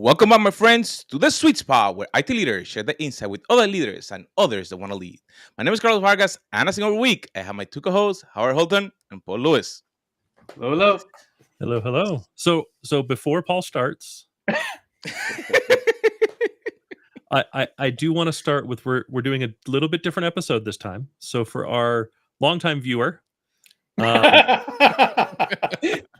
Welcome back, my friends, to the sweet spot where IT leaders share the insight with other leaders and others that want to lead. My name is Carlos Vargas, and as in every week, I have my two co-hosts, Howard Holton and Paul Lewis. Hello, hello. Hello, hello. So before Paul starts, I do want to start with we're doing a little bit different episode this time. So for our longtime viewer,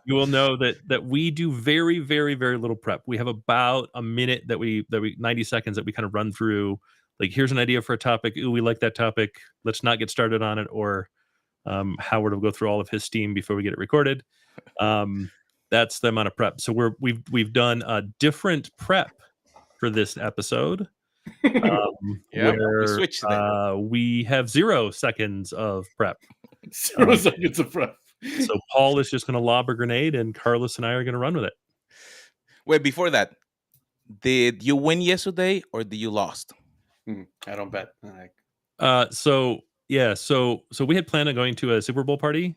you will know that we do very, very, very little prep. We have about a minute that we 90 seconds that we kind of run through. Like, here's an idea for a topic. Ooh, we like that topic. Let's not get started on it. Or Howard will go through all of his steam before we get it recorded. That's the amount of prep. So we've done a different prep for this episode. We switched We have 0 seconds of prep. 0 seconds of prep. So Paul is just going to lob a grenade, and Carlos and I are going to run with it. Wait, before that, did you win yesterday or did you lost? I don't bet. So we had planned on going to a Super Bowl party,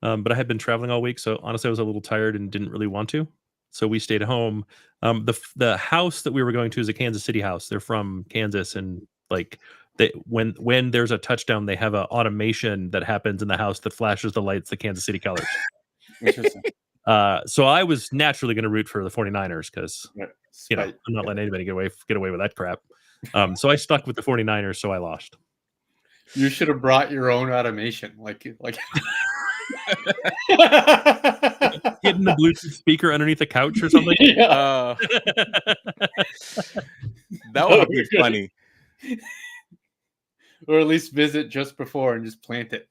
but I had been traveling all week, so honestly, I was a little tired and didn't really want to. So we stayed home. The house that we were going to is a Kansas City house. They're from Kansas, and like when there's a touchdown, they have an automation that happens in the house that flashes the lights, the Kansas City colors. Interesting. So I was naturally going to root for the 49ers because I'm not letting anybody get away with that crap. So I stuck with the 49ers, so I lost. You should have brought your own automation, like hidden the Bluetooth speaker underneath the couch or something. Yeah. That would be funny. Or at least visit just before and just plant it.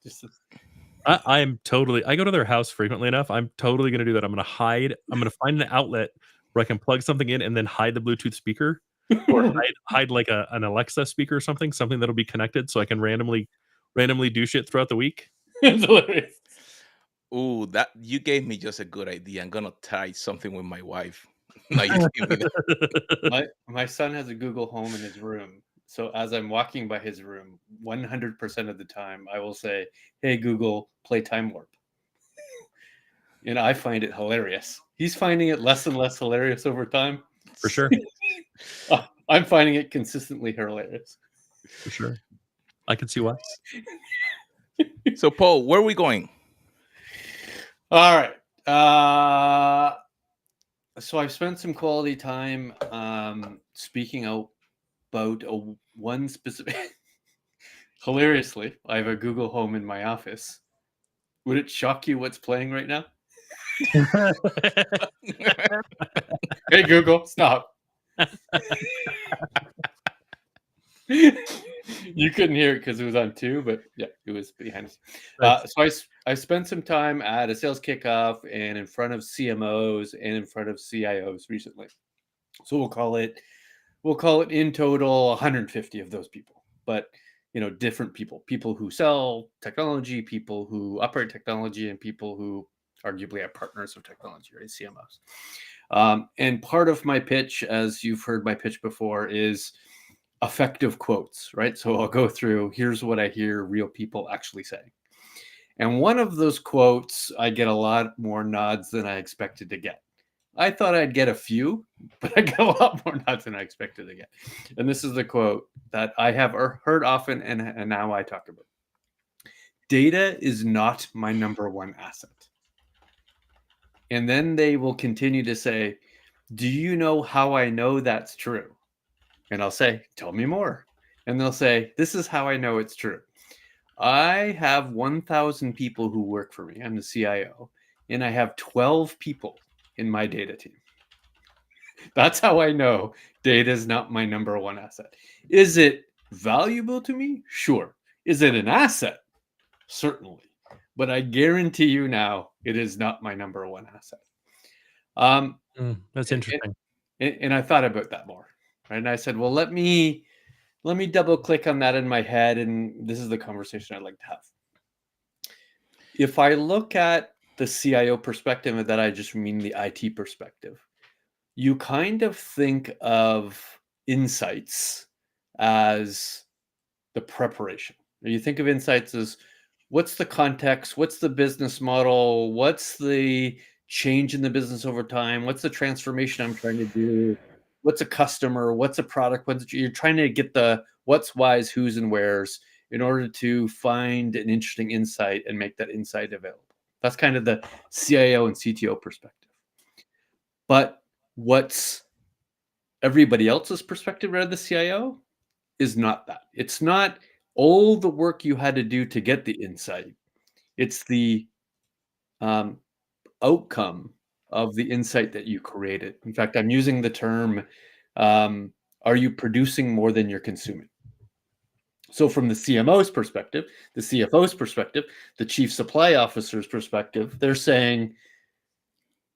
I go to their house frequently enough. I'm totally going to do that. I'm going to find an outlet where I can plug something in and then hide the Bluetooth speaker, or hide like an Alexa speaker or something that'll be connected, so I can randomly do shit throughout the week. It's hilarious. Ooh, that you gave me just a good idea. I'm gonna try something with my wife. My son has a Google Home in his room. So as I'm walking by his room, 100% of the time, I will say, "Hey Google, play Time Warp." And I find it hilarious. He's finding it less and less hilarious over time. For sure. I'm finding it consistently hilarious. For sure. I can see why. So, Paul, where are we going? All right. So I've spent some quality time speaking out about one specific. Hilariously, I have a Google Home in my office. Would it shock you what's playing right now? Hey Google, stop. You couldn't hear it because it was on 2, but yeah, it was behind us. So I spent some time at a sales kickoff and in front of CMOs and in front of CIOs recently. So we'll call it in total 150 of those people, but different people who sell technology, people who operate technology, and people who arguably are partners of technology, right? CMOs. And part of my pitch, as you've heard my pitch before, is effective quotes, right? So I'll go through, here's what I hear real people actually say. And one of those quotes, I get a lot more nods than I expected to get. I thought I'd get a few, but I got a lot more nods than I expected to get. And this is the quote that I have heard often and now I talk about. Data is not my number one asset. And then they will continue to say, do you know how I know that's true? And I'll say, tell me more. And they'll say, this is how I know it's true. I have 1,000 people who work for me. I'm the CIO. And I have 12 people in my data team. That's how I know data is not my number one asset. Is it valuable to me? Sure. Is it an asset? Certainly. But I guarantee you now, it is not my number one asset. That's interesting. And I thought about that more. Right? And I said, well, let me double click on that in my head. And this is the conversation I'd like to have. If I look at the CIO perspective, and that I just mean the IT perspective, you kind of think of insights as the preparation. You think of insights as what's the context, what's the business model, what's the change in the business over time? What's the transformation I'm trying to do? What's a customer? What's a product? You're trying to get the what's, whys, who's, and where's in order to find an interesting insight and make that insight available. That's kind of the CIO and CTO perspective. But what's everybody else's perspective out of the CIO is not that. It's not all the work you had to do to get the insight. It's the outcome of the insight that you created. In fact, I'm using the term, are you producing more than you're consuming? So from the CMO's perspective, the CFO's perspective, the chief supply officer's perspective, they're saying,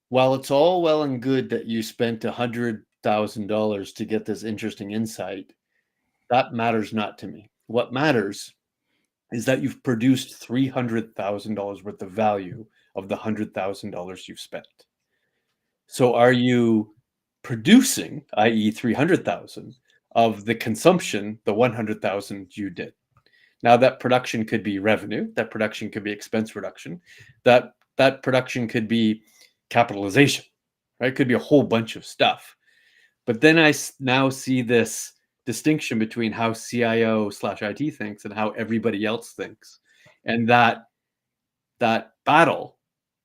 while it's all well and good that you spent $100,000 to get this interesting insight, that matters not to me. What matters is that you've produced $300,000 worth of value of the $100,000 you've spent. So are you producing, i.e. 300,000 of the consumption, the 100,000 you did? Now that production could be revenue, that production could be expense reduction, that production could be capitalization, right? It could be a whole bunch of stuff. But then I now see this distinction between how CIO/IT thinks and how everybody else thinks. And that battle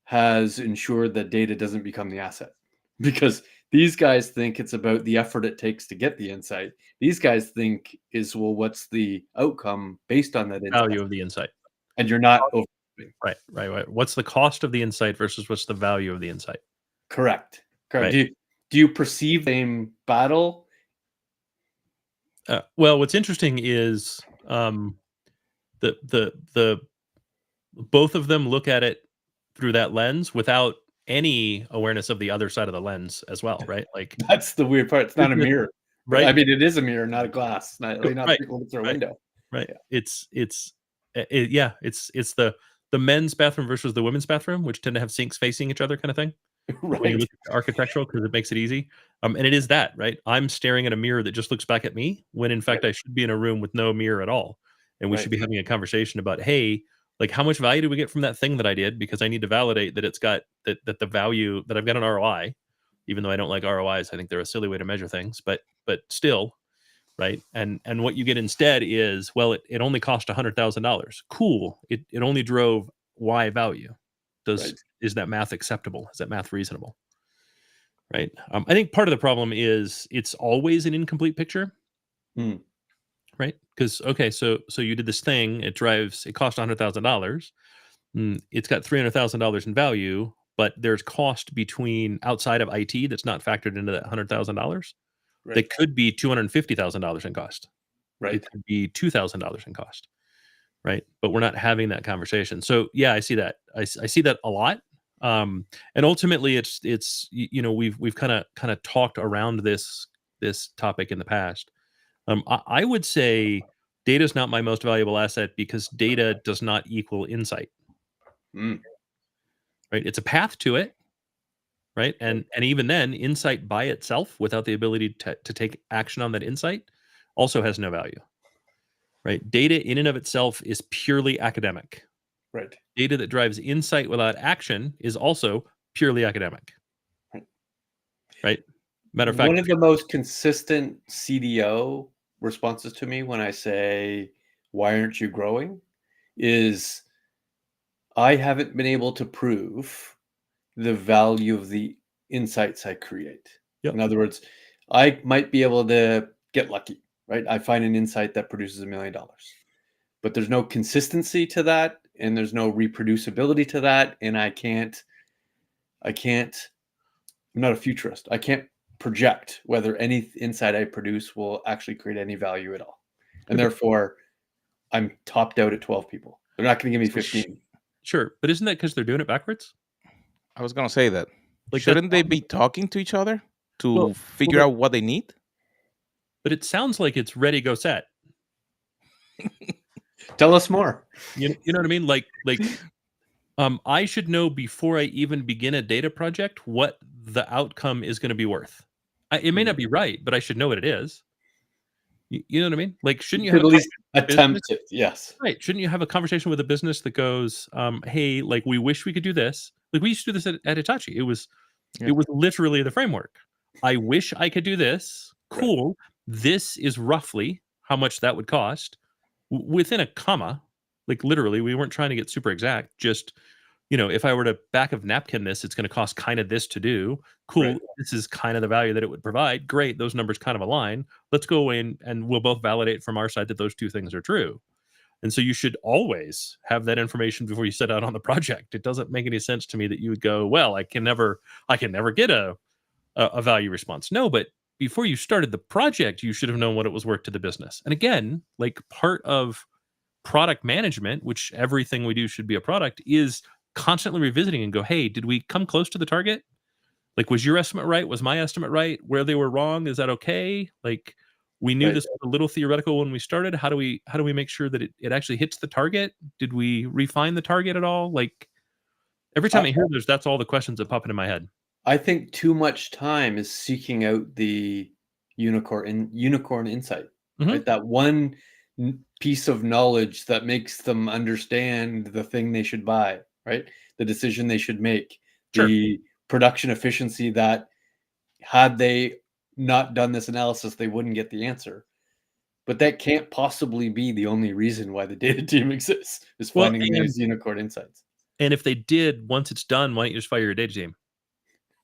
has ensured that data doesn't become the asset, because these guys think it's about the effort it takes to get the insight. These guys think is, well, what's the outcome based on that insight? Value of the insight. And you're not over. Right. What's the cost of the insight versus what's the value of the insight? Correct. Right. Do you perceive the same battle? Well, what's interesting is the both of them look at it through that lens without any awareness of the other side of the lens as well, right? Like that's the weird part. It's not a mirror, right? I mean, it is a mirror, not a glass. Not right. People through a window. Right. Yeah. It's the men's bathroom versus the women's bathroom, which tend to have sinks facing each other, kind of thing. Right. When you look at architectural, because it makes it easy. And it is that, right? I'm staring at a mirror that just looks back at me, when in fact I should be in a room with no mirror at all. And we should be having a conversation about, hey, like, how much value do we get from that thing that I did? Because I need to validate that it's got that the value, that I've got an ROI, even though I don't like ROIs. I think they're a silly way to measure things, but still, right? And what you get instead is, well, it only cost $100,000. Cool. It only drove Y value. Is that math acceptable? Is that math reasonable? Right. I think part of the problem is it's always an incomplete picture. Right. Because, okay, so you did this thing, it cost $100,000. It's got $300,000 in value, but there's cost between outside of IT that's not factored into that $100,000. Right. That could be $250,000 in cost. Right. It could be $2,000 in cost. Right. But we're not having that conversation. So yeah, I see that. I see that a lot. And ultimately it's we've kind of talked around this topic in the past. I would say data is not my most valuable asset, because data does not equal insight. Right. It's a path to it. Right. And even then, insight by itself, without the ability to take action on that insight, also has no value. Right. Data in and of itself is purely academic. Right. Data that drives insight without action is also purely academic. Right. Matter of fact, one of the most consistent CDO responses to me when I say, why aren't you growing, is I haven't been able to prove the value of the insights I create. Yep. In other words, I might be able to get lucky, right? I find an insight that produces $1 million, but there's no consistency to that, and there's no reproducibility to that. And I'm not a futurist. I can't project whether any insight I produce will actually create any value at all. And therefore, I'm topped out at 12 people. They're not going to give me 15. Sure. But isn't that because they're doing it backwards? I was going to say that. Like, shouldn't they be talking to each other to figure out what they need? But it sounds like it's ready, go, set. Tell us more. You know what I mean? Like, I should know before I even begin a data project what the outcome is going to be worth. It may not be right, but I should know what it is. You know what I mean? Like, shouldn't you have at least attempt it? Yes. Right. Shouldn't you have a conversation with a business that goes, hey, like, we wish we could do this. Like we used to do this at Hitachi. It was literally the framework. I wish I could do this. Cool. This is roughly how much that would cost within a comma. Like literally, we weren't trying to get super exact. Just, if I were to back of napkin this, it's going to cost kind of this to do. Cool. Right. This is kind of the value that it would provide. Great. Those numbers kind of align. Let's go away and we'll both validate from our side that those two things are true. And so you should always have that information before you set out on the project. It doesn't make any sense to me that you would go, well, I can never get a value response. No, but before you started the project, you should have known what it was worth to the business. And again, like part of product management, which everything we do should be a product, is constantly revisiting and go, hey, did we come close to the target? Like, was your estimate right? Was my estimate right? Where they were wrong, is that okay? Like, we knew this was a little theoretical when we started. How do we make sure that it actually hits the target? Did we refine the target at all? Like, every time I hear this, that's all the questions that pop into my head. I think too much time is seeking out the unicorn insight. Right? That one piece of knowledge that makes them understand the thing they should buy, right? The decision they should make, the production efficiency that had they not done this analysis, they wouldn't get the answer. But that can't possibly be the only reason why the data team exists, is finding these unicorn insights. And if they did, once it's done, why don't you just fire your data team?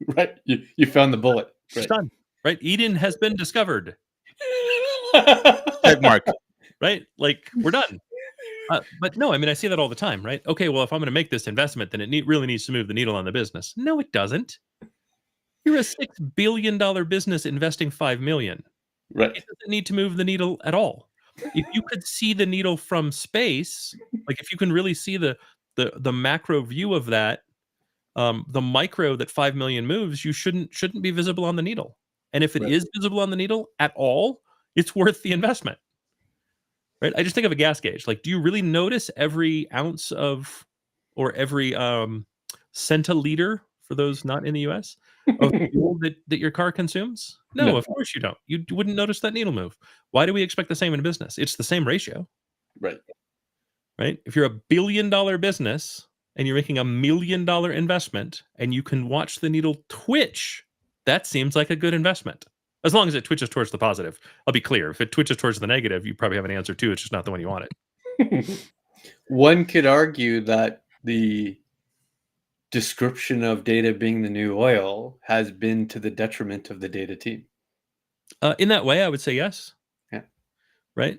Right. You found the bullet. It's done. Right. Eden has been discovered. Trademark. Right. Like, we're done. But no, I mean, I see that all the time, right? Okay, well, if I'm going to make this investment, then it really needs to move the needle on the business. No, it doesn't. You're a $6 billion business investing $5 million. Right. It doesn't need to move the needle at all. If you could see the needle from space, like if you can really see the macro view of that, the micro that 5 million moves, you shouldn't be visible on the needle. And if it is visible on the needle at all, it's worth the investment. Right? I just think of a gas gauge. Like, do you really notice every ounce of, or every centiliter, for those not in the US, of fuel that your car consumes? No, of course you don't. You wouldn't notice that needle move. Why do we expect the same in business? It's the same ratio. Right. Right? If you're $1 billion business and you're making $1 million investment and you can watch the needle twitch, that seems like a good investment. As long as it twitches towards the positive. I'll be clear. If it twitches towards the negative, you probably have an answer too. It's just not the one you wanted. One could argue that the description of data being the new oil has been to the detriment of the data team. In that way, I would say yes. Yeah. Right.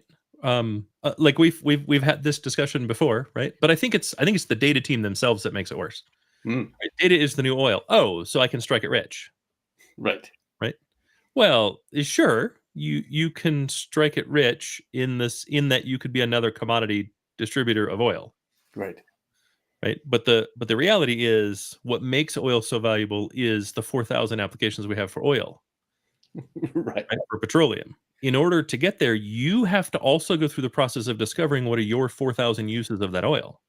Like we've had this discussion before, right? But I think it's the data team themselves that makes it worse. Right? Data is the new oil. Oh, so I can strike it rich. Right. Right. Well, sure, you can strike it rich in that you could be another commodity distributor of oil. Right. Right. But the reality is, what makes oil so valuable is the 4,000 applications we have for oil. Right. For petroleum. In order to get there, you have to also go through the process of discovering what are your 4,000 uses of that oil.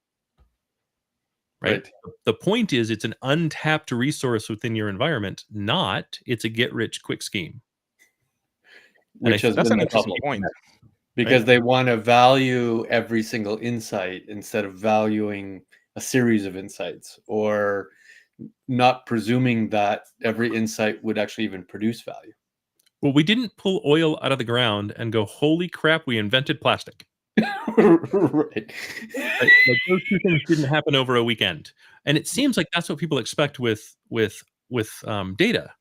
Right? The point is, it's an untapped resource within your environment, not it's a get-rich-quick scheme. Which has been the problem. Point. Because they want to value every single insight instead of valuing a series of insights, or not presuming that every insight would actually even produce value. Well, we didn't pull oil out of the ground and go, holy crap, we invented plastic. Right. Like, those two things didn't happen over a weekend. And it seems like that's what people expect with data,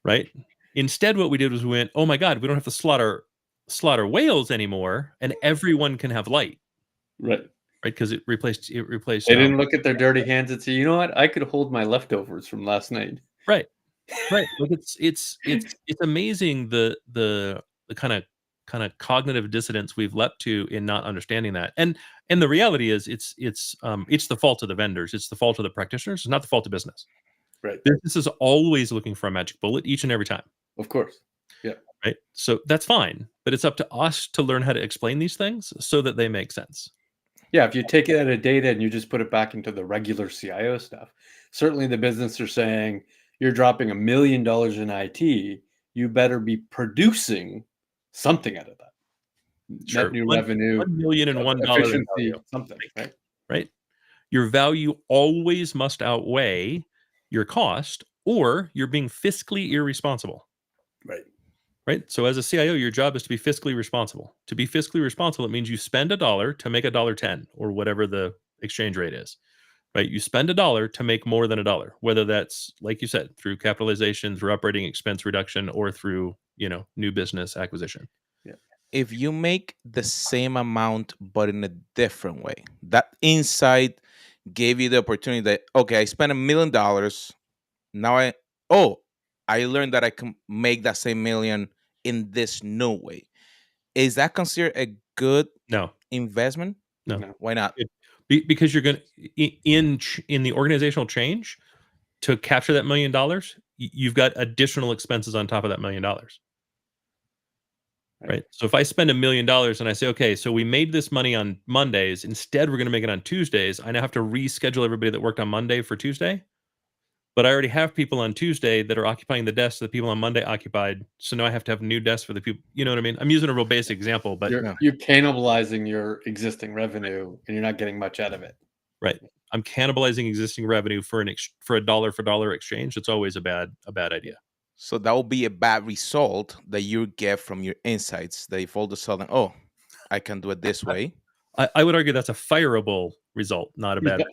right? Instead, what we did was we went, oh my God, we don't have to slaughter whales anymore, and everyone can have light. Right. Right, because it replaced. They didn't look at their dirty hands and say, you know what, I could hold my leftovers from last night. Right. Like it's amazing the kind of cognitive dissonance we've leapt to in not understanding that. And the reality is, it's the fault of the vendors. It's the fault of the practitioners. It's not the fault of business. Right. Business is always looking for a magic bullet each and every time. Of course. Yeah. Right. So that's fine, but it's up to us to learn how to explain these things so that they make sense. Yeah, if you take it out of data and you just put it back into the regular CIO stuff, certainly the business are saying, you're dropping $1 million in IT, you better be producing something out of that. Sure. Net new revenue, $1 million and $1 efficiency, something, right? Right. your value always must outweigh your cost, or you're being fiscally irresponsible. Right. So as a CIO, your job is to be fiscally responsible. To be fiscally responsible, it means you spend $1 to make $1.10 or whatever the exchange rate is. Right. You spend $1 to make more than $1, whether that's, like you said, through capitalization, through operating expense reduction, or through, new business acquisition. If you make the same amount but in a different way, that insight gave you the opportunity that, okay, I spent $1 million. Now I learned that I can make that same million in this new way. Is that considered a good No, investment? No. Why not? because you're going to, in the organizational change, to capture that $1 million, you've got additional expenses on top of that $1 million. Right. So if I spend $1 million and I say, okay, so we made this money on Mondays, instead we're going to make it on Tuesdays, I now have to reschedule everybody that worked on Monday for Tuesday. But I already have people on Tuesday that are occupying the desks that the people on Monday occupied. So now I have to have a new desk for the people. You know what I mean? I'm using a real basic example, but You're cannibalizing your existing revenue, and you're not getting much out of it. right. I'm cannibalizing existing revenue for a dollar for dollar exchange. It's always a bad idea. So that will be a bad result that you get from your insights. That if all of a sudden, oh, I can do it this way. I would argue that's a fireable result, not a bad.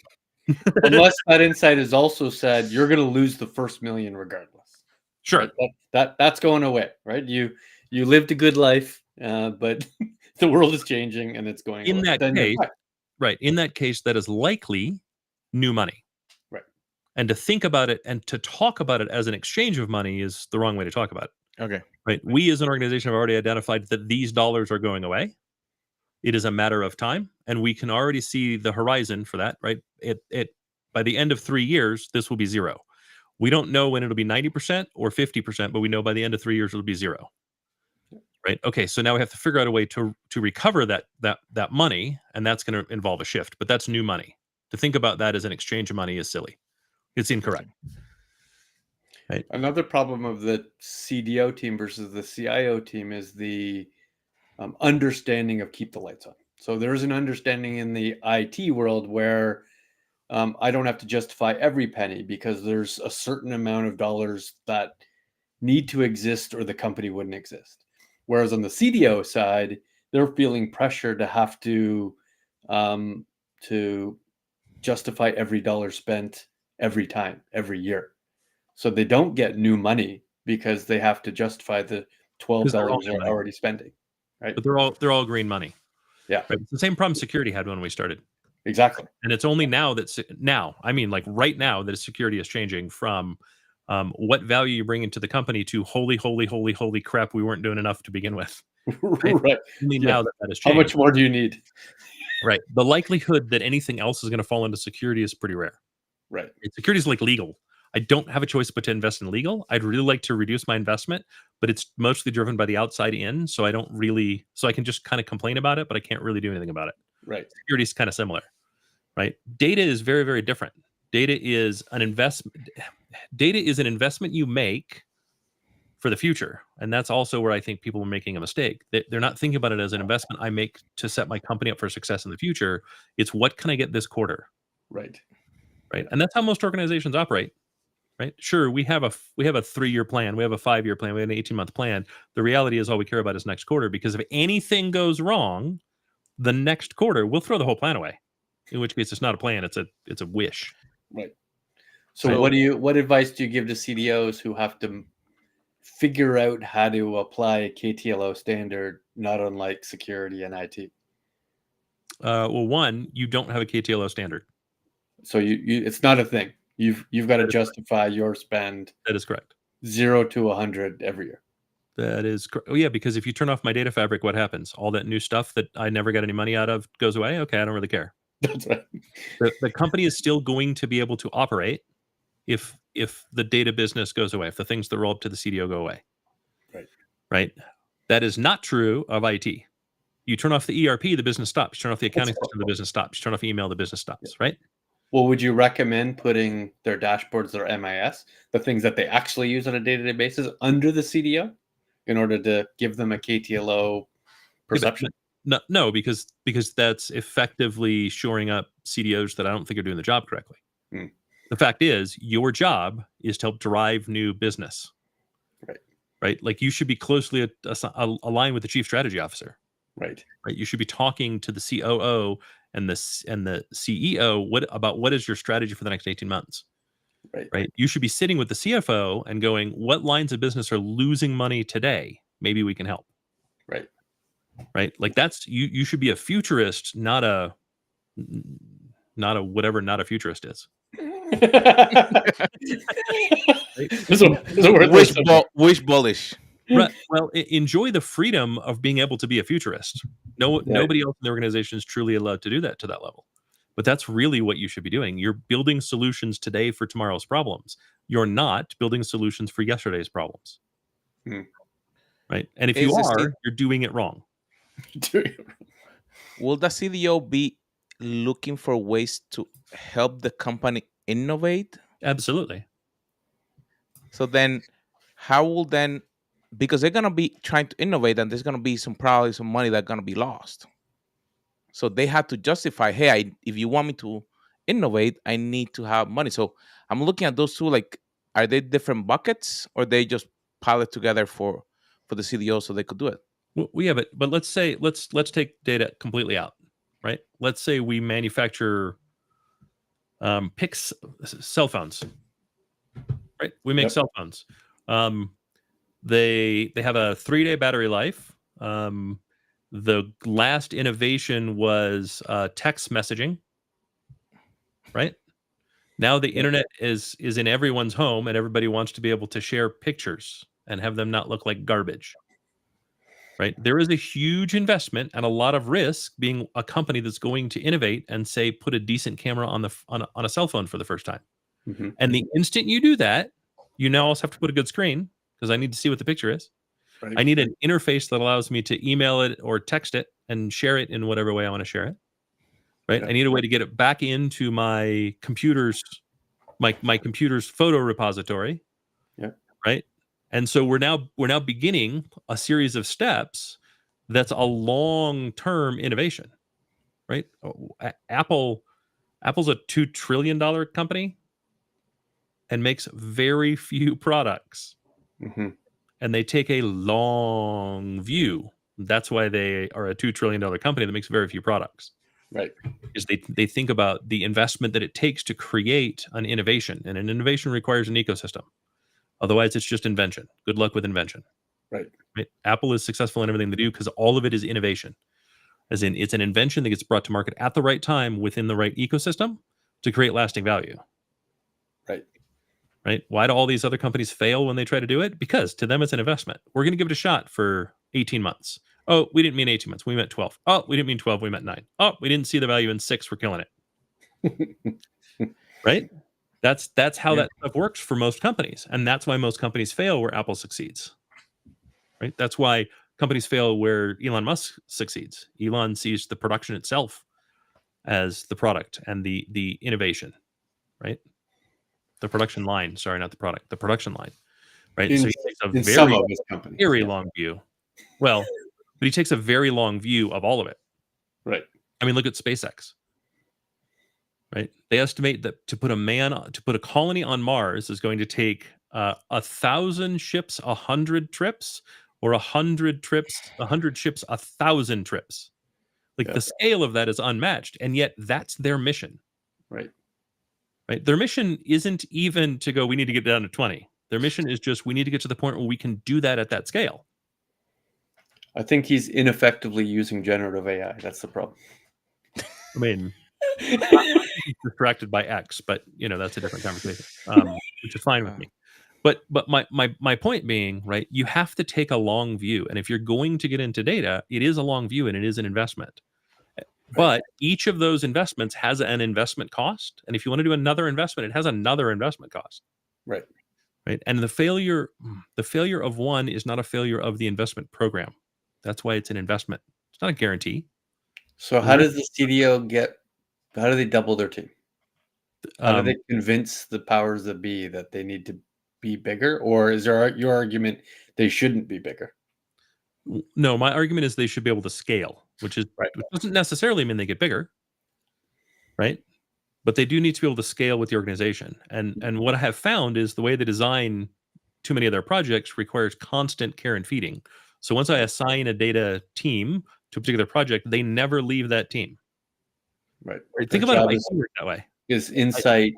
Yeah. Unless that insight is also said, you're going to lose the first million regardless. Sure. Right? That's going away, right? You lived a good life, but the world is changing and it's going In away. that case, right. In that case, that is likely new money. Right. And to think about it and to talk about it as an exchange of money is the wrong way to talk about it. Okay. Right. We as an organization have already identified that these dollars are going away. It is a matter of time, and we can already see the horizon for that, right? It by the end of 3 years, this will be zero. We don't know when it'll be 90% or 50%, but we know by the end of 3 years it'll be zero. Right? Okay, so now we have to figure out a way to recover that money, and that's going to involve a shift. But that's new money. To think about that as an exchange of money is silly. It's incorrect. Right. Another problem of the CDO team versus the CIO team is the understanding of keep the lights on. So there's an understanding in the IT world where I don't have to justify every penny because there's a certain amount of dollars that need to exist or the company wouldn't exist. Whereas on the CDO side, they're feeling pressure to have to justify every dollar spent every time, every year. So they don't get new money because they have to justify the $12 they're already spending. Right. But they're all green money. Yeah. Right? It's the same problem security had when we started. Exactly. And it's only now like right now that security is changing from what value you bring into the company to holy crap, we weren't doing enough to begin with. Right. Only now that has changed. How much more do you need? Right. The likelihood that anything else is going to fall into security is pretty rare. Right. Security is like legal. I don't have a choice but to invest in legal. I'd really like to reduce my investment, but it's mostly driven by the outside in. So I can just kind of complain about it, but I can't really do anything about it. Right. Security is kind of similar, right? Data is very, very different. Data is an investment you make for the future. And that's also where I think people are making a mistake. They're not thinking about it as an investment I make to set my company up for success in the future. It's what can I get this quarter? Right. Right. And that's how most organizations operate. Right. Sure. We have a 3-year plan. We have a 5-year plan. We have an 18-month plan. The reality is all we care about is next quarter, because if anything goes wrong, the next quarter we'll throw the whole plan away. In which case, it's not a plan. It's a wish. Right. So what advice do you give to CDOs who have to figure out how to apply a KTLO standard, not unlike security and IT? Well, one, you don't have a KTLO standard. So you it's not a thing. You've got to justify your spend. That is correct. 0 to 100 every year. That is correct. Oh, yeah, because if you turn off my data fabric, what happens? All that new stuff that I never got any money out of goes away. Okay, I don't really care. That's right. The company is still going to be able to operate if the data business goes away, if the things that roll up to the CDO go away. Right. Right. That is not true of IT. You turn off the ERP, the business stops. You turn off the accounting system, the business stops. You turn off email, the business stops. Yeah. Right. Well, would you recommend putting their dashboards, their MIS, the things that they actually use on a day-to-day basis, under the CDO in order to give them a KTLO perception? No, because that's effectively shoring up CDOs that I don't think are doing the job correctly. The fact is, your job is to help drive new business. Right. Like you should be closely aligned with the chief strategy officer. Right. You should be talking to the COO and the CEO about what is your strategy for the next 18 months. Right. You should be sitting with the CFO and going, what lines of business are losing money today? Maybe we can help. Right. Like that's you should be a futurist, not a whatever not a futurist is. Wish bullish. Right. Well, enjoy the freedom of being able to be a futurist. Nobody else in the organization is truly allowed to do that to that level. But that's really what you should be doing. You're building solutions today for tomorrow's problems. You're not building solutions for yesterday's problems. Right. And if you are, you're doing it wrong. Will the CDO be looking for ways to help the company innovate? Absolutely. So then how will then, because they're going to be trying to innovate and there's going to be probably some money that's going to be lost. So they have to justify, hey, if you want me to innovate, I need to have money. So I'm looking at those two, like, are they different buckets or they just pile it together for the CDO so they could do it? We have it, but let's take data completely out, right? Let's say we manufacture cell phones, right? We make cell phones. They have a 3-day battery life. The last innovation was text messaging, right? Now the internet is in everyone's home, and everybody wants to be able to share pictures and have them not look like garbage. Right. There is a huge investment and a lot of risk being a company that's going to innovate and say put a decent camera on a cell phone for the first time. And the instant you do that, you now also have to put a good screen because I need to see what the picture is. I need an interface that allows me to email it or text it and share it in whatever way I want to share it. Right. I need a way to get it back into my computer's photo repository. Right. And so we're now beginning a series of steps that's a long-term innovation, right? Apple's a $2 trillion company and makes very few products. And they take a long view. That's why they are a $2 trillion company that makes very few products. Right. Because they think about the investment that it takes to create an innovation. And an innovation requires an ecosystem. Otherwise, it's just invention. Good luck with invention. Right? Apple is successful in everything they do because all of it is innovation. As in, it's an invention that gets brought to market at the right time within the right ecosystem to create lasting value. Right? Why do all these other companies fail when they try to do it? Because to them, it's an investment. We're going to give it a shot for 18 months. Oh, we didn't mean 18 months. We meant 12. Oh, we didn't mean 12. We meant 9. Oh, we didn't see the value in 6. We're killing it. Right? That's how that stuff works for most companies. And that's why most companies fail where Apple succeeds. Right? That's why companies fail where Elon Musk succeeds. Elon sees the production itself as the product and the innovation. Right? The production line. Sorry, not the product. The production line. Right? So he takes a very long view. Well, but he takes a very long view of all of it. Right. I mean, look at SpaceX. Right. They estimate that to put a colony on Mars is going to take 1,000 ships 100 trips, or 100 trips 100 ships 1,000 trips. Like the scale of that is unmatched, and yet that's their mission. Right. Their mission isn't even to go, we need to get down to 20. Their mission is just, we need to get to the point where we can do that at that scale. I think he's ineffectively using generative AI. That's the problem. I mean, distracted by X, but that's a different conversation, which is fine with me. But my point being, right, you have to take a long view, and if you're going to get into data, it is a long view and it is an investment. But each of those investments has an investment cost, and if you want to do another investment, it has another investment cost. Right. And the failure of one is not a failure of the investment program. That's why it's an investment. It's not a guarantee. So how does the CDO how do they double their team? How do they convince the powers that be that they need to be bigger? Or is your argument they shouldn't be bigger? No, my argument is they should be able to scale. which is Right. which doesn't necessarily mean they get bigger, right? But they do need to be able to scale with the organization. And what I have found is the way they design too many of their projects requires constant care and feeding. So once I assign a data team to a particular project, they never leave that team. Right. Think Their about it job that way. is insight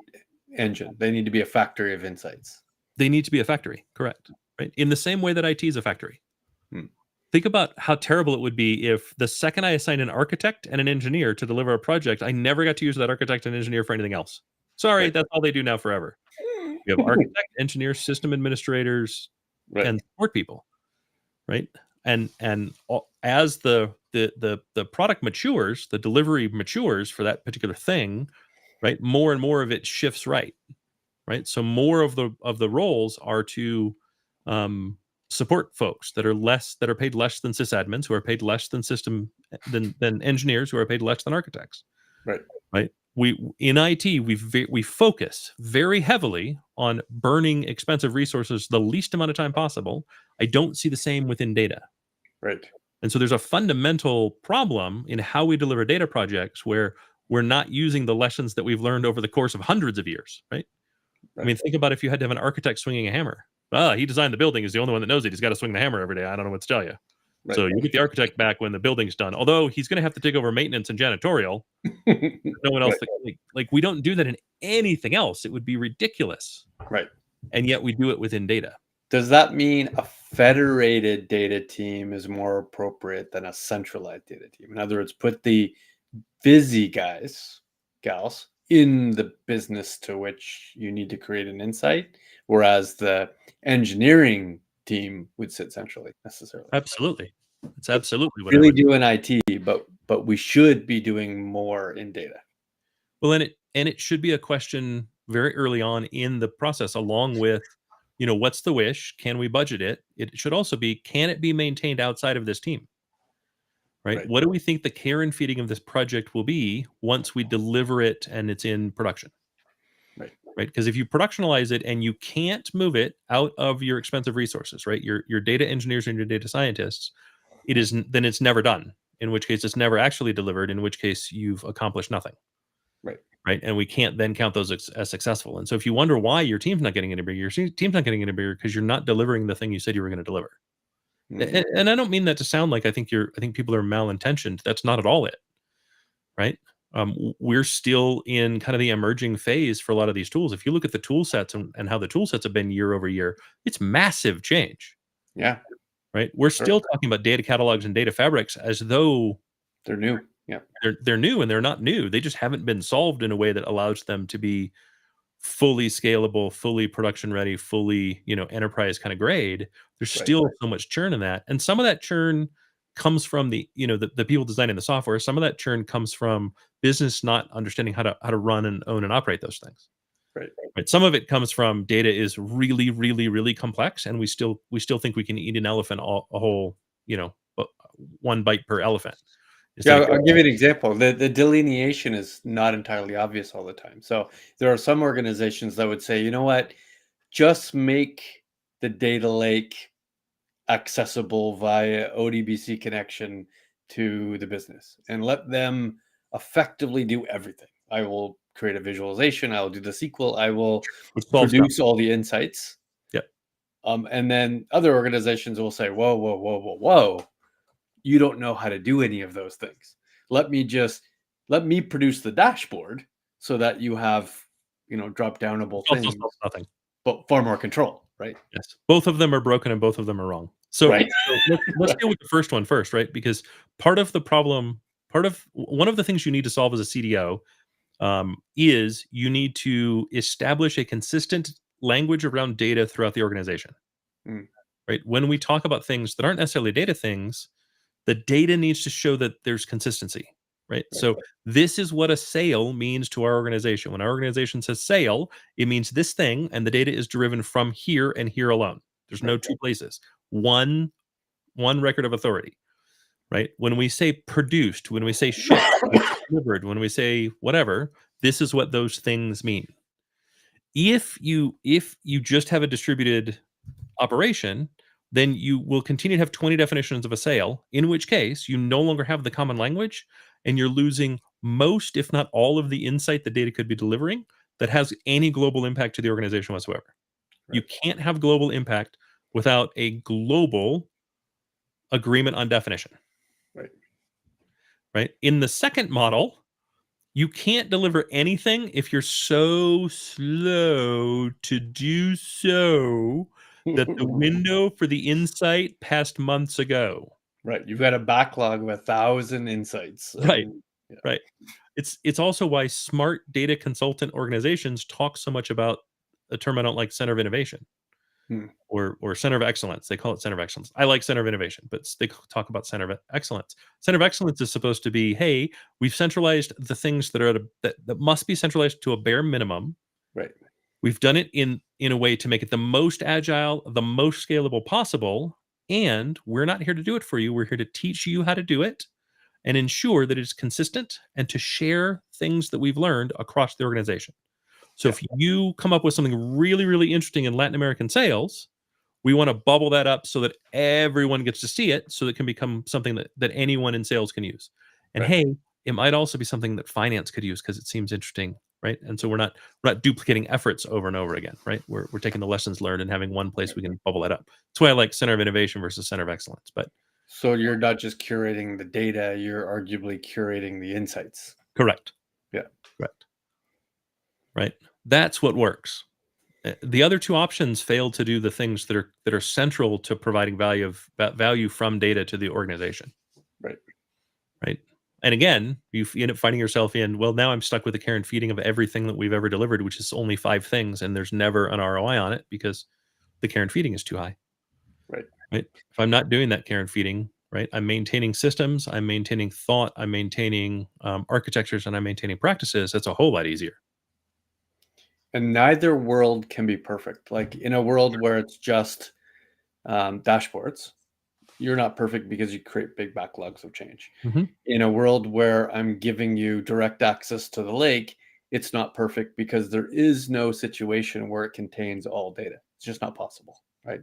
engine. They need to be a factory of insights. They need to be a factory, correct? Right. In the same way that IT is a factory. Think about how terrible it would be if the second I assigned an architect and an engineer to deliver a project, I never got to use that architect and engineer for anything else. Sorry, Right. that's all they do now forever. You have architect, engineers, system administrators, Right. and support people, right? And as the product matures, the delivery matures for that particular thing, right? More and more of it shifts right? So more of the roles are to support folks that are paid less than sysadmins, who are paid less than than engineers, who are paid less than architects. Right. We in IT we focus very heavily on burning expensive resources the least amount of time possible. I don't see the same within data. Right. And so there's a fundamental problem in how we deliver data projects where we're not using the lessons that we've learned over the course of hundreds of years, right? I mean, think about if you had to have an architect swinging a hammer. He designed the building. He's the only one that knows it. He's got to swing the hammer every day. I don't know what to tell you. Right. So you get the architect back when the building's done. Although he's going to have to take over maintenance and janitorial. No one else. Right. Like we don't do that in anything else. It would be ridiculous. Right. And yet we do it within data. Does that mean a federated data team is more appropriate than a centralized data team? In other words, put the busy guys, gals, in the business to which you need to create an insight, whereas the engineering team would sit centrally necessarily. Absolutely. It's absolutely what really I do in IT, but we should be doing more in data. Well, and it should be a question very early on in the process, along with, what's the wish? Can we budget it? It should also be, can it be maintained outside of this team? Right? What do we think the care and feeding of this project will be once we deliver it and it's in production? Right? Because if you productionalize it and you can't move it out of your expensive resources, right? Your data engineers and your data scientists, then it's never done. In which case, it's never actually delivered. In which case, you've accomplished nothing. Right. And we can't then count those as successful. And so if you wonder why your team's not getting any bigger, your team's not getting any bigger because you're not delivering the thing you said you were going to deliver. Mm-hmm. And I don't mean that to sound like I think people are malintentioned. That's not at all it. Right. We're still in kind of the emerging phase for a lot of these tools. If you look at the tool sets and how the tool sets have been year over year, it's massive change. Yeah. Right. We're still talking about data catalogs and data fabrics as though they're new. Yeah. They're new and they're not new. They just haven't been solved in a way that allows them to be fully scalable, fully production ready, fully, enterprise kind of grade. There's still so much churn in that. And some of that churn comes from the people designing the software. Some of that churn comes from business not understanding how to run and own and operate those things. Right. Some of it comes from data is really, really, really complex. And we still think we can eat an elephant a whole, one bite per elephant. I'll give you an example. The delineation is not entirely obvious all the time. So there are some organizations that would say, you know what, just make the data lake accessible via ODBC connection to the business and let them effectively do everything. I will create a visualization. I will do the SQL. I will produce all the insights. Yep. And then other organizations will say, whoa. You don't know how to do any of those things. Let me produce the dashboard so that you have, drop downable things, nothing, but far more control, right? Yes. Both of them are broken and both of them are wrong. So, let's deal with the first one first, right? Because one of the things you need to solve as a CDO is you need to establish a consistent language around data throughout the organization. Right? When we talk about things that aren't necessarily data things, the data needs to show that there's consistency, right? So this is what a sale means to our organization. When our organization says sale, it means this thing, and the data is driven from here and here alone. There's no two places. One record of authority, right? When we say produced, when we say shipped, delivered, when we say whatever, this is what those things mean. If you just have a distributed operation, then you will continue to have 20 definitions of a sale, in which case you no longer have the common language and you're losing most, if not all, of the insight the data could be delivering that has any global impact to the organization whatsoever. You can't have global impact without a global agreement on definition. Right. In the second model, you can't deliver anything if you're so slow to do so that the window for the insight passed months ago. Right. You've got a backlog of 1,000 insights. Right. Right. It's also why smart data consultant organizations talk so much about a term I don't like, center of innovation. Or center of excellence. They call it center of excellence. I like center of innovation, but they talk about center of excellence. Center of excellence is supposed to be, hey, we've centralized the things that are that must be centralized to a bare minimum. Right. We've done it in a way to make it the most agile, the most scalable possible, and we're not here to do it for you. We're here to teach you how to do it and ensure that it's consistent and to share things that we've learned across the organization. So if you come up with something really, really interesting in Latin American sales, we want to bubble that up so that everyone gets to see it, so that it can become something that anyone in sales can use. And hey, it might also be something that finance could use because it seems interesting, right? And so we're not duplicating efforts over and over again, right? We're taking the lessons learned and having one place we can bubble that up. That's why I like center of innovation versus center of excellence. But so you're not just curating the data, you're arguably curating the insights. Correct. Yeah. Correct. Right. That's what works. The other two options fail to do the things that are central to providing value from data to the organization. Right. And again, you end up finding yourself in, well, now I'm stuck with the care and feeding of everything that we've ever delivered, which is only 5 things, and there's never an ROI on it because the care and feeding is too high. Right. If I'm not doing that care and feeding, right, I'm maintaining systems, I'm maintaining thought, I'm maintaining architectures, and I'm maintaining practices. That's a whole lot easier. And neither world can be perfect. Like in a world where it's just dashboards, you're not perfect because you create big backlogs of change. In a world where I'm giving you direct access to the lake, it's not perfect because there is no situation where it contains all data. It's just not possible, right?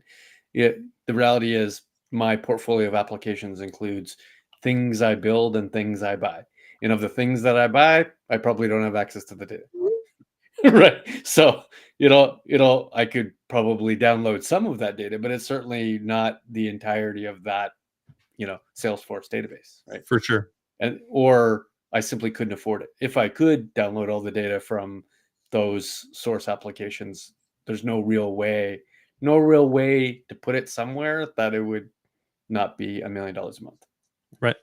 The reality is my portfolio of applications includes things I build and things I buy. And of the things that I buy, I probably don't have access to the data. Right. So, I could probably download some of that data, but it's certainly not the entirety of that, Salesforce database, right? For sure. Or I simply couldn't afford it. If I could download all the data from those source applications, there's no real way to put it somewhere that it would not be $1 million a month. Right.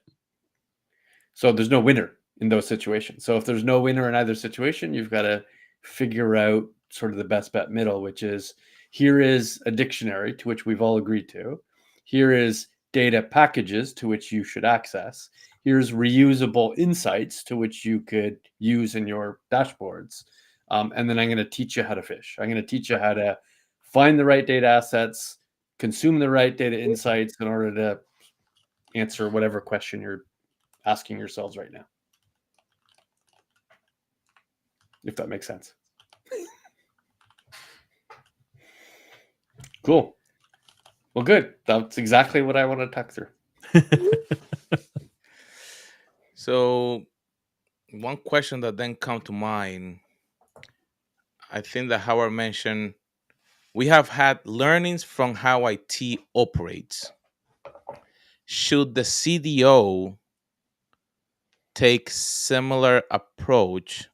So there's no winner in those situations. So if there's no winner in either situation, you've got to figure out sort of the best bet middle, which is, here is a dictionary to which we've all agreed to. Here is data packages to which you should access. Here's reusable insights to which you could use in your dashboards. And then I'm going to teach you how to fish. I'm going to teach you how to find the right data assets, consume the right data insights in order to answer whatever question you're asking yourselves right now. If that makes sense. Cool. Well, good. That's exactly what I want to talk through. So one question that then come to mind, I think that Howard mentioned, we have had learnings from how IT operates. Should the CDO take similar approach?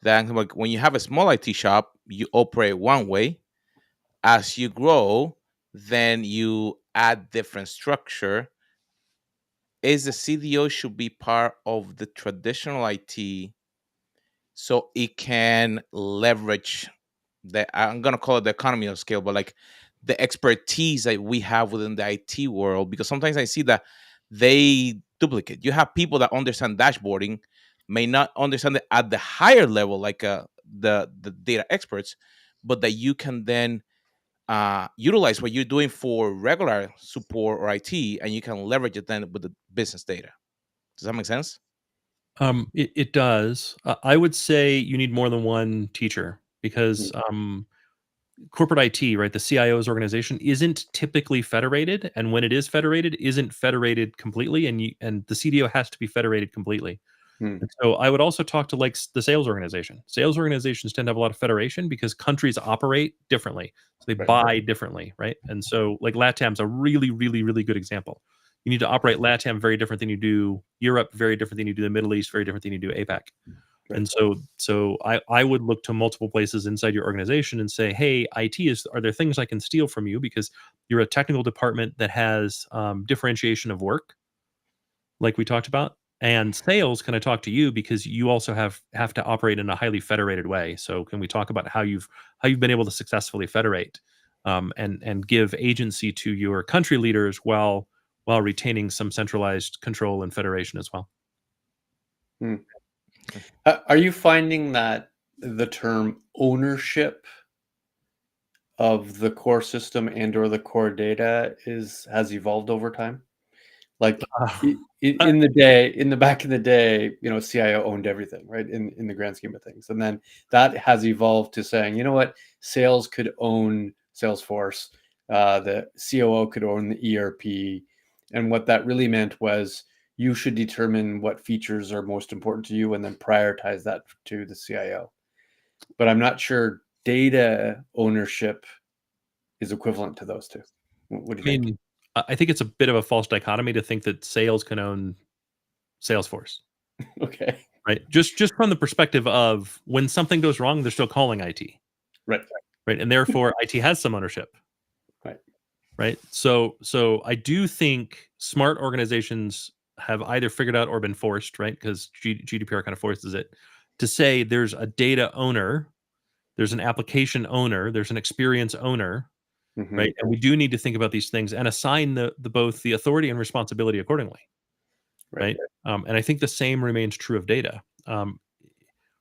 That when you have a small IT shop, you operate one way. As you grow, then you add different structure. Is the CDO should be part of the traditional IT so it can leverage I'm going to call it the economy of scale, but like the expertise that we have within the IT world, because sometimes I see that they duplicate. You have people that understand dashboarding, may not understand it at the higher level, like the data experts, but that you can then utilize what you're doing for regular support or IT, and you can leverage it then with the business data. Does that make sense? It does. I would say you need more than one teacher because corporate IT, right? The CIO's organization isn't typically federated, and when it is federated, isn't federated completely, and the CDO has to be federated completely. And so I would also talk to like the sales organization. Sales organizations tend to have a lot of federation because countries operate differently. So they buy differently, right? And so like LATAM's a really, really, really good example. You need to operate LATAM very different than you do Europe, very different than you do the Middle East, very different than you do APAC. And so I would look to multiple places inside your organization and say, hey, are there things I can steal from you because you're a technical department that has differentiation of work, like we talked about, and sales, can I talk to you because you also have to operate in a highly federated way. So can we talk about how you've been able to successfully federate and give agency to your country leaders while retaining some centralized control and federation as well. Are you finding that the term ownership of the core system and or the core data has evolved over time? Like in the back in the day, CIO owned everything, right? In the grand scheme of things. And then that has evolved to saying, you know what, sales could own Salesforce, the COO could own the ERP. And what that really meant was you should determine what features are most important to you and then prioritize that to the CIO. But I'm not sure data ownership is equivalent to those two. What do you think? I think it's a bit of a false dichotomy to think that sales can own Salesforce. Okay. Right. Just from the perspective of when something goes wrong, they're still calling IT. Right. Right. And therefore IT has some ownership. Right. Right. So I do think smart organizations have either figured out or been forced, right? Because GDPR kind of forces it to say there's a data owner, there's an application owner, there's an experience owner. Right. And we do need to think about these things and assign both the authority and responsibility accordingly. Right. And I think the same remains true of data.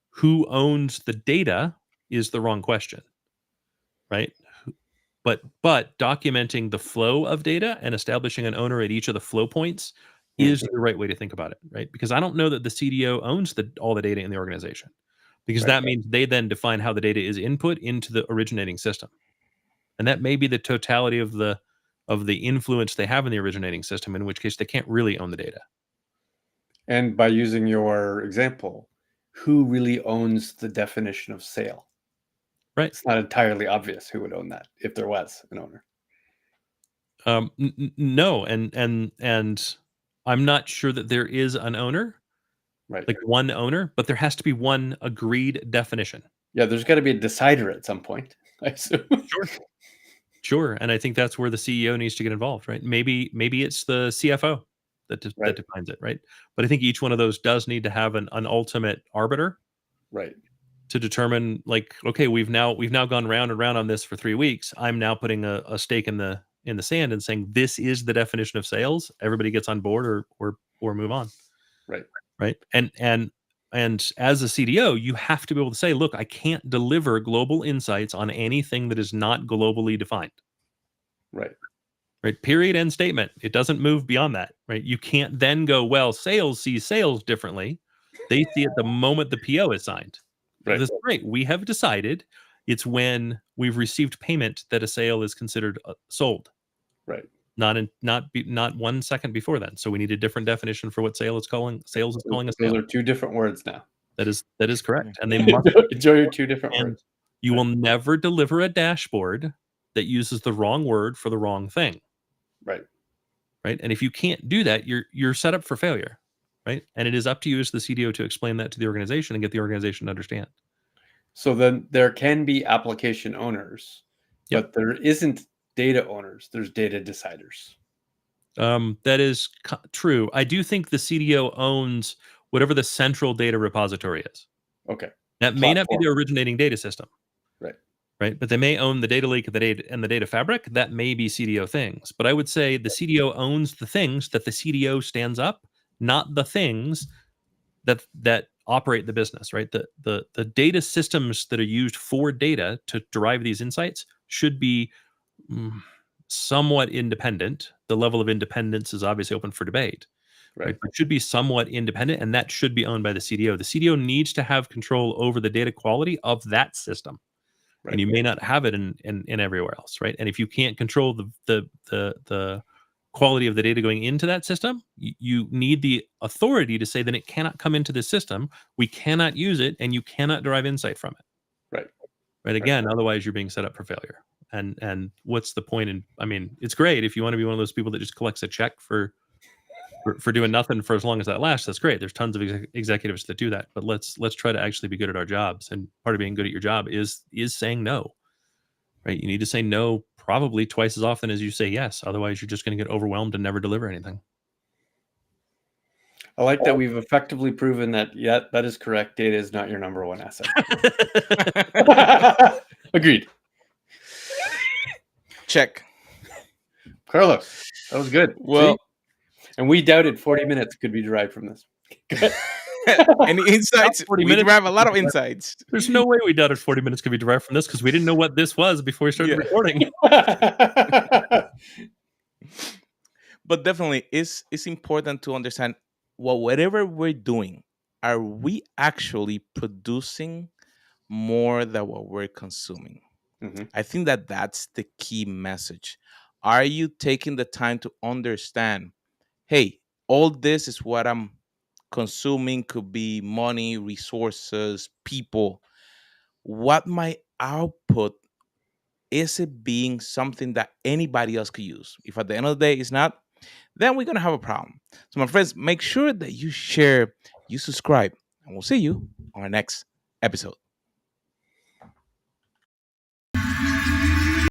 Who owns the data is the wrong question. Right. But documenting the flow of data and establishing an owner at each of the flow points is the right way to think about it. Right. Because I don't know that the CDO owns all the data in the organization, because that means they then define how the data is input into the originating system. And that may be the totality of the influence they have in the originating system, in which case they can't really own the data. And by using your example, who really owns the definition of sale? Right. It's not entirely obvious who would own that if there was an owner. No, and I'm not sure that there is an owner, right? Like one owner, but there has to be one agreed definition. Yeah, there's got to be a decider at some point, I assume. Sure, and I think that's where the CEO needs to get involved, right? Maybe it's the CFO that defines it, right? But I think each one of those does need to have an ultimate arbiter, right? To determine, like, okay, we've now gone round and round on this for 3 weeks. I'm now putting a stake in the sand and saying this is the definition of sales. Everybody gets on board or move on. Right. And as a CDO, you have to be able to say, look, I can't deliver global insights on anything that is not globally defined. Right. Period. End statement. It doesn't move beyond that. Right. You can't then go, well, sales sees sales differently. They see it the moment the PO is signed. Right. That's great. We have decided it's when we've received payment that a sale is considered sold. Right. Not 1 second before then. So we need a different definition for what sales is calling a sale. Those are two different words now. That is correct. And they must enjoy two different words. You will never deliver a dashboard that uses the wrong word for the wrong thing. Right. And if you can't do that, you're set up for failure. Right. And it is up to you as the CDO to explain that to the organization and get the organization to understand. So then there can be application owners, but there isn't data owners. There's data deciders. That is true. I do think the CDO owns whatever the central data repository is. Okay. That may not be the originating data system. Right. But they may own the data lake and the data fabric. That may be CDO things. But I would say the CDO owns the things that the CDO stands up, not the things that operate the business, right? The data systems that are used for data to derive these insights should be somewhat independent. The level of independence is obviously open for debate. Right? But it should be somewhat independent, and that should be owned by the CDO. The CDO needs to have control over the data quality of that system. and you may not have it in everywhere else, right? And if you can't control the quality of the data going into that system, you need the authority to say then it cannot come into this system, we cannot use it, and you cannot derive insight from it. Right. Again, otherwise you're being set up for failure. And what's the point in, I mean, it's great if you want to be one of those people that just collects a check for doing nothing for as long as that lasts. That's great. There's tons of executives that do that, but let's try to actually be good at our jobs. And part of being good at your job is saying no, right? You need to say no probably twice as often as you say yes. Otherwise you're just going to get overwhelmed and never deliver anything. I like that we've effectively proven that, yeah, that is correct. Data is not your number one asset. Agreed. Check. Carlos, that was good. Well, see? And we doubted 40 minutes could be derived from this. any insights? 40 We minutes. derive a lot of insights. There's no way we doubted 40 minutes could be derived from this because we didn't know what this was before we started recording. But definitely, it's important to understand whatever we're doing, are we actually producing more than what we're consuming? Mm-hmm. I think that's the key message. Are you taking the time to understand, hey, all this is what I'm consuming, could be money, resources, people. What my output, is it being something that anybody else could use? If at the end of the day it's not, then we're going to have a problem. So my friends, make sure that you share, you subscribe, and we'll see you on our next episode.